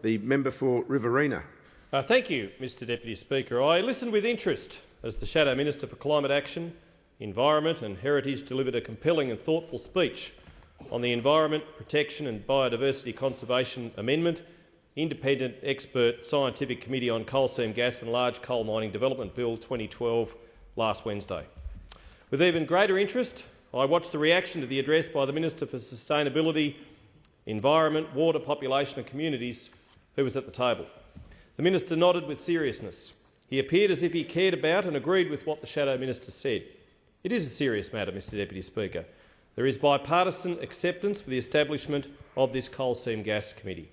The member for Riverina. Thank you, Mr Deputy Speaker. I listened with interest as the Shadow Minister for Climate Action, Environment and Heritage delivered a compelling and thoughtful speech on the Environment, Protection and Biodiversity Conservation Amendment, Independent Expert Scientific Committee on Coal Seam Gas and Large Coal Mining Development Bill 2012 last Wednesday. With even greater interest, I watched the reaction to the address by the Minister for Sustainability, Environment, Water, Population and Communities, who was at the table. The Minister nodded with seriousness. He appeared as if he cared about and agreed with what the Shadow Minister said. It is a serious matter, Mr Deputy Speaker. There is bipartisan acceptance for the establishment of this Coal Seam Gas Committee.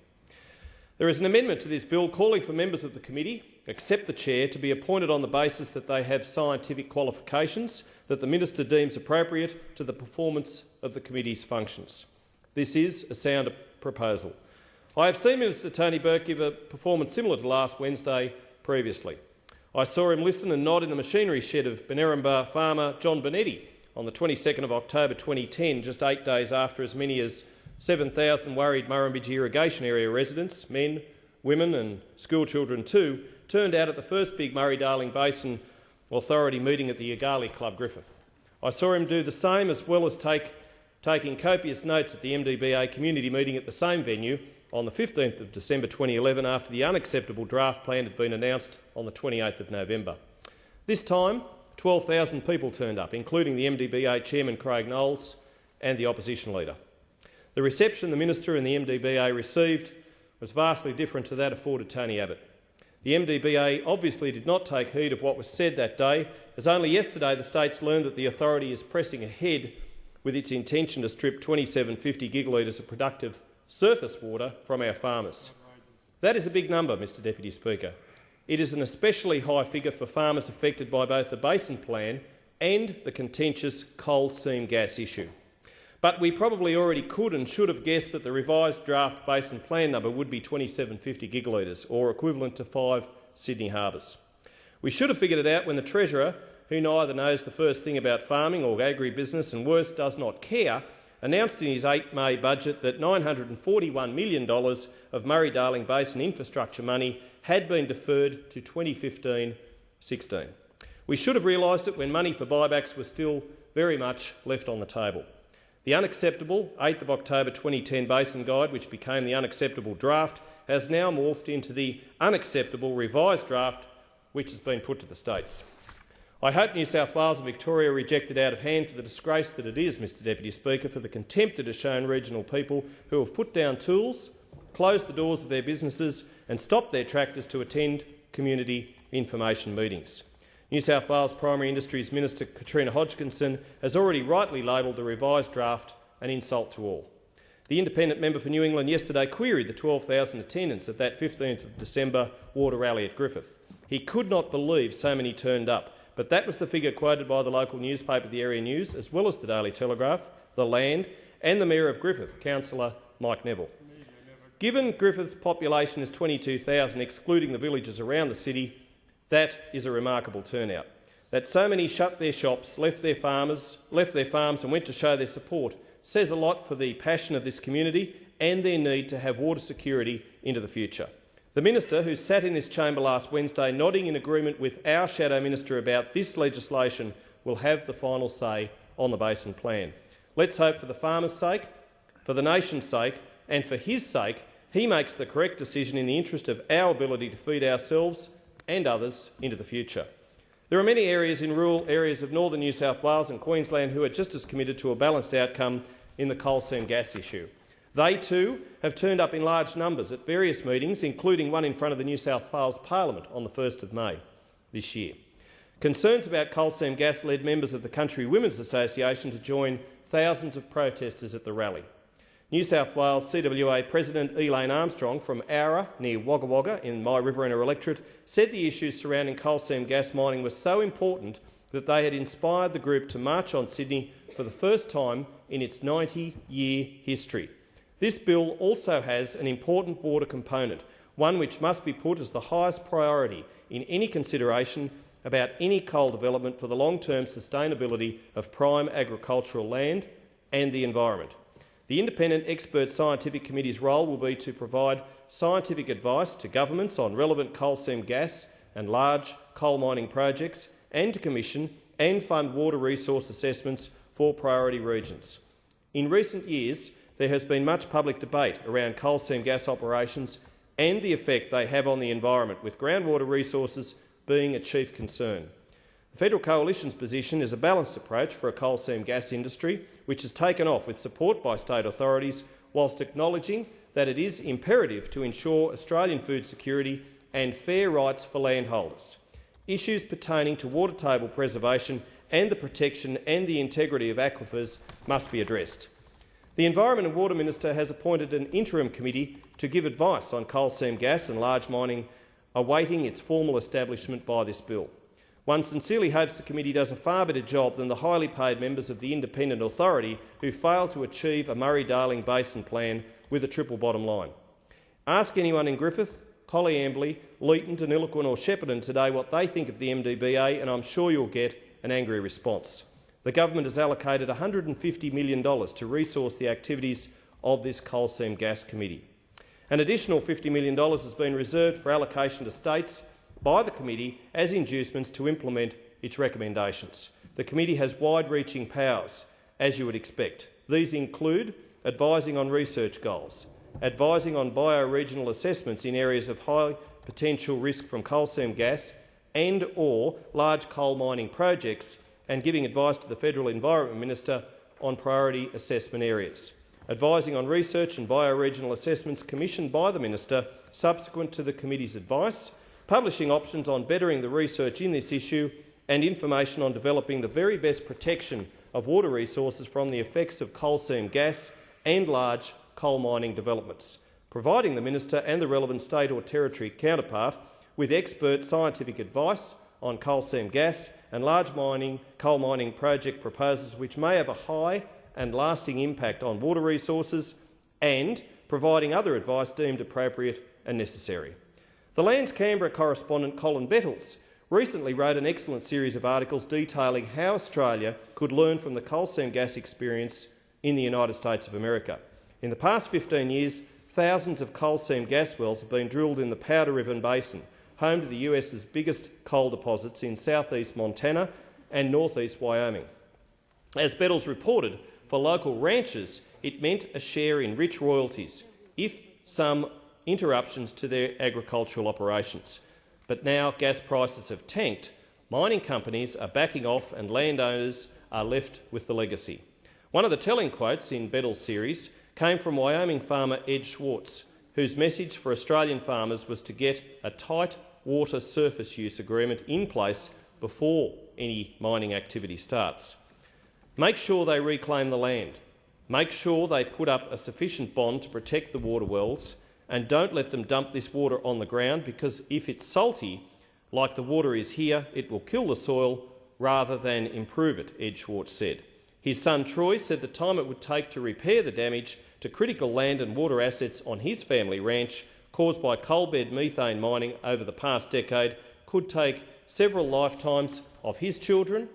There is an amendment to this bill calling for members of the committee, except the chair, to be appointed on the basis that they have scientific qualifications that the minister deems appropriate to the performance of the committee's functions. This is a sound proposal. I have seen Minister Tony Burke give a performance similar to last Wednesday previously. I saw him listen and nod in the machinery shed of Benerumba farmer John Bonetti on the 22nd of October 2010, just 8 days after as many as 7,000 worried Murrumbidgee irrigation area residents, men, women and schoolchildren too, turned out at the first big Murray-Darling Basin Authority meeting at the Yagali Club Griffith. I saw him do the same, as well as taking copious notes at the MDBA community meeting at the same venue on the 15th of December 2011 after the unacceptable draft plan had been announced on the 28th of November. This time, 12,000 people turned up, including the MDBA Chairman Craig Knowles and the opposition leader. The reception the Minister and the MDBA received was vastly different to that afforded Tony Abbott. The MDBA obviously did not take heed of what was said that day, as only yesterday the states learned that the authority is pressing ahead with its intention to strip 2750 gigalitres of productive surface water from our farmers. That is a big number, Mr Deputy Speaker. It is an especially high figure for farmers affected by both the Basin Plan and the contentious coal seam gas issue. But we probably already could and should have guessed that the revised draft Basin Plan number would be 2750 gigalitres, or equivalent to 5 Sydney harbours. We should have figured it out when the Treasurer, who neither knows the first thing about farming or agribusiness and worse does not care, announced in his 8 May budget that $941 million of Murray-Darling Basin infrastructure money had been deferred to 2015-16. We should have realised it when money for buybacks was still very much left on the table. The unacceptable 8th of October 2010 Basin Guide, which became the unacceptable draft, has now morphed into the unacceptable revised draft, which has been put to the states. I hope New South Wales and Victoria reject it out of hand for the disgrace that it is, Mr Deputy Speaker, for the contempt it has shown regional people who have put down tools, closed the doors of their businesses and stopped their tractors to attend community information meetings. New South Wales Primary Industries Minister Katrina Hodgkinson has already rightly labelled the revised draft an insult to all. The independent member for New England yesterday queried the 12,000 attendants at that 15th of December water rally at Griffith. He could not believe so many turned up, but that was the figure quoted by the local newspaper, the Area News, as well as the Daily Telegraph, The Land and the Mayor of Griffith, Councillor Mike Neville. Given Griffith's population is 22,000, excluding the villages around the city, that is a remarkable turnout. That so many shut their shops, left their farms and went to show their support says a lot for the passion of this community and their need to have water security into the future. The Minister, who sat in this chamber last Wednesday nodding in agreement with our Shadow Minister about this legislation, will have the final say on the Basin Plan. Let's hope for the farmers' sake, for the nation's sake and for his sake, he makes the correct decision in the interest of our ability to feed ourselves and others into the future. There are many areas in rural areas of northern New South Wales and Queensland who are just as committed to a balanced outcome in the coal seam gas issue. They too have turned up in large numbers at various meetings, including one in front of the New South Wales Parliament on the 1st of May this year. Concerns about coal seam gas led members of the Country Women's Association to join thousands of protesters at the rally. New South Wales CWA President Elaine Armstrong from Owra, near Wagga Wagga in my Riverina electorate, said the issues surrounding coal seam gas mining were so important that they had inspired the group to march on Sydney for the first time in its 90-year history. This bill also has an important water component, one which must be put as the highest priority in any consideration about any coal development for the long-term sustainability of prime agricultural land and the environment. The Independent Expert Scientific Committee's role will be to provide scientific advice to governments on relevant coal seam gas and large coal mining projects, and to commission and fund water resource assessments for priority regions. In recent years, there has been much public debate around coal seam gas operations and the effect they have on the environment, with groundwater resources being a chief concern. The Federal Coalition's position is a balanced approach for a coal seam gas industry, which has taken off with support by state authorities, whilst acknowledging that it is imperative to ensure Australian food security and fair rights for landholders. Issues pertaining to water table preservation and the protection and the integrity of aquifers must be addressed. The Environment and Water Minister has appointed an interim committee to give advice on coal seam gas and large mining, awaiting its formal establishment by this bill. One sincerely hopes the committee does a far better job than the highly paid members of the independent authority who failed to achieve a Murray-Darling Basin plan with a triple bottom line. Ask anyone in Griffith, Colliambley, Leeton, Deniliquin or Shepparton today what they think of the MDBA, and I'm sure you'll get an angry response. The government has allocated $150 million to resource the activities of this coal seam gas committee. An additional $50 million has been reserved for allocation to states by the committee as inducements to implement its recommendations. The committee has wide-reaching powers, as you would expect. These include advising on research goals, advising on bioregional assessments in areas of high potential risk from coal seam gas and/or large coal mining projects, and giving advice to the Federal Environment Minister on priority assessment areas, advising on research and bioregional assessments commissioned by the Minister subsequent to the committee's advice, publishing options on bettering the research in this issue, and information on developing the very best protection of water resources from the effects of coal seam gas and large coal mining developments, providing the Minister and the relevant state or territory counterpart with expert scientific advice on coal seam gas and large coal mining project proposals which may have a high and lasting impact on water resources, and providing other advice deemed appropriate and necessary. The Land's Canberra correspondent Colin Bettles recently wrote an excellent series of articles detailing how Australia could learn from the coal seam gas experience in the United States of America. In the past 15 years, thousands of coal seam gas wells have been drilled in the Powder River Basin, home to the US's biggest coal deposits in southeast Montana and northeast Wyoming. As Bettles reported, for local ranchers, it meant a share in rich royalties, if some interruptions to their agricultural operations. But now gas prices have tanked, mining companies are backing off and landowners are left with the legacy. One of the telling quotes in Bettles' series came from Wyoming farmer Ed Schwartz, whose message for Australian farmers was to get a tight water surface use agreement in place before any mining activity starts. Make sure they reclaim the land. Make sure they put up a sufficient bond to protect the water wells, and don't let them dump this water on the ground, because if it's salty, like the water is here, it will kill the soil rather than improve it, Ed Schwartz said. His son Troy said the time it would take to repair the damage to critical land and water assets on his family ranch caused by coal bed methane mining over the past decade could take several lifetimes of his children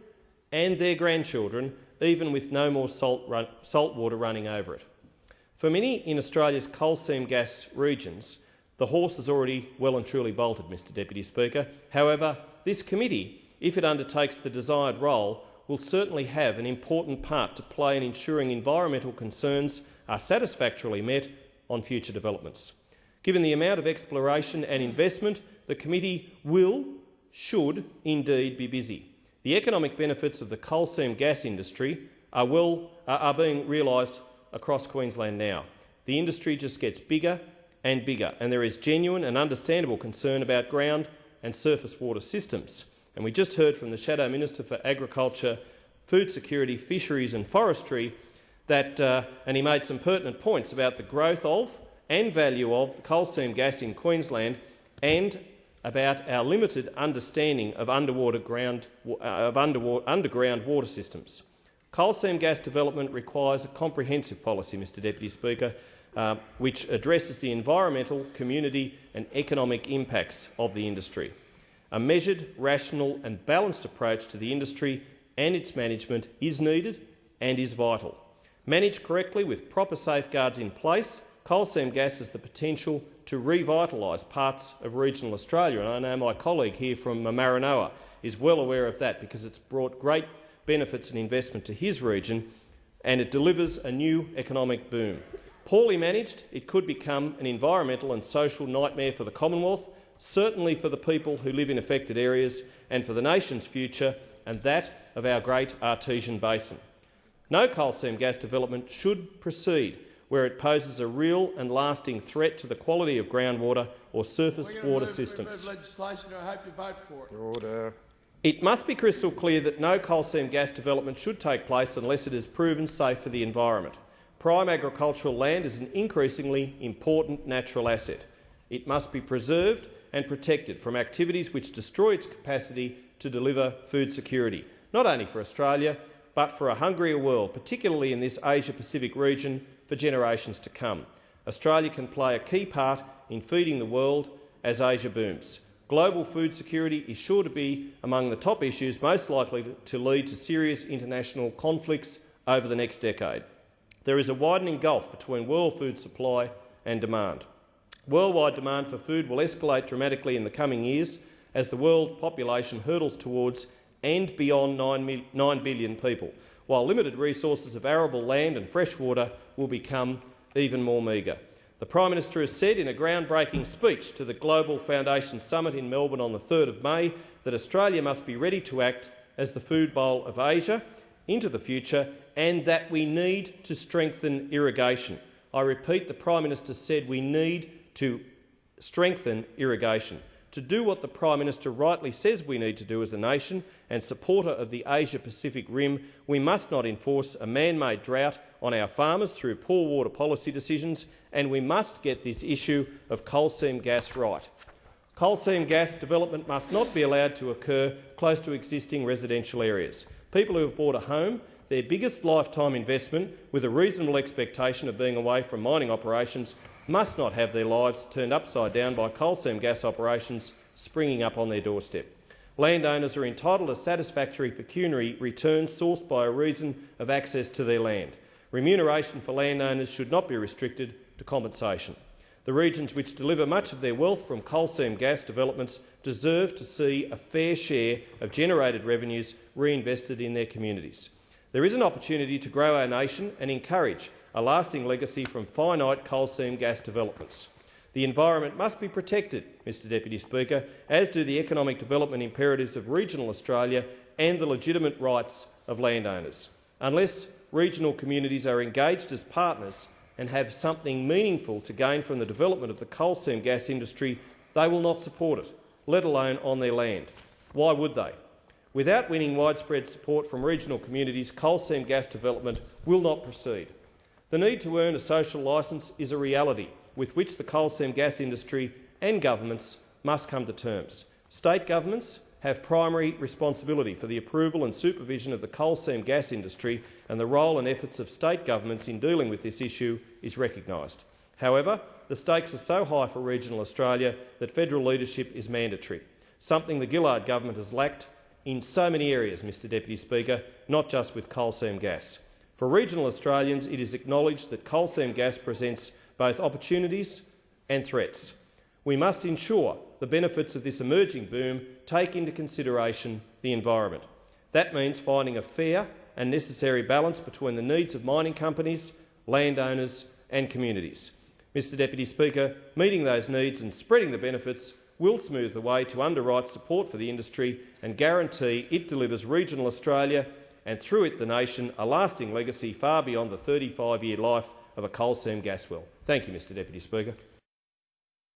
and their grandchildren, even with no more salt water running over it. For many in Australia's coal seam gas regions, the horse is already well and truly bolted, Mr Deputy Speaker. However, this committee, if it undertakes the desired role, will certainly have an important part to play in ensuring environmental concerns are satisfactorily met on future developments. Given the amount of exploration and investment, the committee should indeed be busy. The economic benefits of the coal seam gas industry are being realised across Queensland now. The industry just gets bigger and bigger, and there is genuine and understandable concern about ground and surface water systems. And we just heard from the Shadow Minister for Agriculture, Food Security, Fisheries and Forestry and he made some pertinent points about the growth of and value of the coal seam gas in Queensland, and about our limited understanding of underground water systems. Coal seam gas development requires a comprehensive policy, Mr Deputy Speaker, which addresses the environmental, community and economic impacts of the industry. A measured, rational and balanced approach to the industry and its management is needed and is vital. Managed correctly with proper safeguards in place, coal seam gas has the potential to revitalise parts of regional Australia, and I know my colleague here from Maranoa is well aware of that because it's brought great benefits and investment to his region, and it delivers a new economic boom. Poorly managed, it could become an environmental and social nightmare for the Commonwealth, certainly for the people who live in affected areas and for the nation's future and that of our great artesian basin. No coal seam gas development should proceed where it poses a real and lasting threat to the quality of groundwater or surface water systems. Legislation. I hope you vote for it. Order. It must be crystal clear that no coal seam gas development should take place unless it is proven safe for the environment. Prime agricultural land is an increasingly important natural asset. It must be preserved and protected from activities which destroy its capacity to deliver food security, not only for Australia, but for a hungrier world, particularly in this Asia-Pacific region, for generations to come. Australia can play a key part in feeding the world as Asia booms. Global food security is sure to be among the top issues most likely to lead to serious international conflicts over the next decade. There is a widening gulf between world food supply and demand. Worldwide demand for food will escalate dramatically in the coming years as the world population hurdles towards and beyond 9 billion people, while limited resources of arable land and fresh water will become even more meagre. The Prime Minister has said in a groundbreaking speech to the Global Foundation Summit in Melbourne on the 3rd of May that Australia must be ready to act as the food bowl of Asia into the future and that we need to strengthen irrigation. I repeat, the Prime Minister said we need to strengthen irrigation. To do what the Prime Minister rightly says we need to do as a nation and supporter of the Asia-Pacific Rim, we must not enforce a man-made drought on our farmers through poor water policy decisions, and we must get this issue of coal seam gas right. Coal seam gas development must not be allowed to occur close to existing residential areas. People who have bought a home, their biggest lifetime investment, with a reasonable expectation of being away from mining operations, must not have their lives turned upside down by coal seam gas operations springing up on their doorstep. Landowners are entitled to satisfactory pecuniary returns sourced by a reason of access to their land. Remuneration for landowners should not be restricted to compensation. The regions which deliver much of their wealth from coal seam gas developments deserve to see a fair share of generated revenues reinvested in their communities. There is an opportunity to grow our nation and encourage a lasting legacy from finite coal seam gas developments. The environment must be protected, Mr Deputy Speaker, as do the economic development imperatives of regional Australia and the legitimate rights of landowners. Unless regional communities are engaged as partners and have something meaningful to gain from the development of the coal seam gas industry, they will not support it, let alone on their land. Why would they? Without winning widespread support from regional communities, coal seam gas development will not proceed. The need to earn a social licence is a reality with which the coal seam gas industry and governments must come to terms. State governments have primary responsibility for the approval and supervision of the coal seam gas industry, and the role and efforts of state governments in dealing with this issue is recognised. However, the stakes are so high for regional Australia that federal leadership is mandatory, something the Gillard government has lacked in so many areas, Mr Deputy Speaker, not just with coal seam gas. For regional Australians, it is acknowledged that coal seam gas presents both opportunities and threats. We must ensure the benefits of this emerging boom take into consideration the environment. That means finding a fair and necessary balance between the needs of mining companies, landowners and communities. Mr Deputy Speaker, meeting those needs and spreading the benefits will smooth the way to underwrite support for the industry and guarantee it delivers regional Australia and through it the nation a lasting legacy far beyond the 35-year life of a coal seam gas well. Thank you, Mr Deputy Speaker.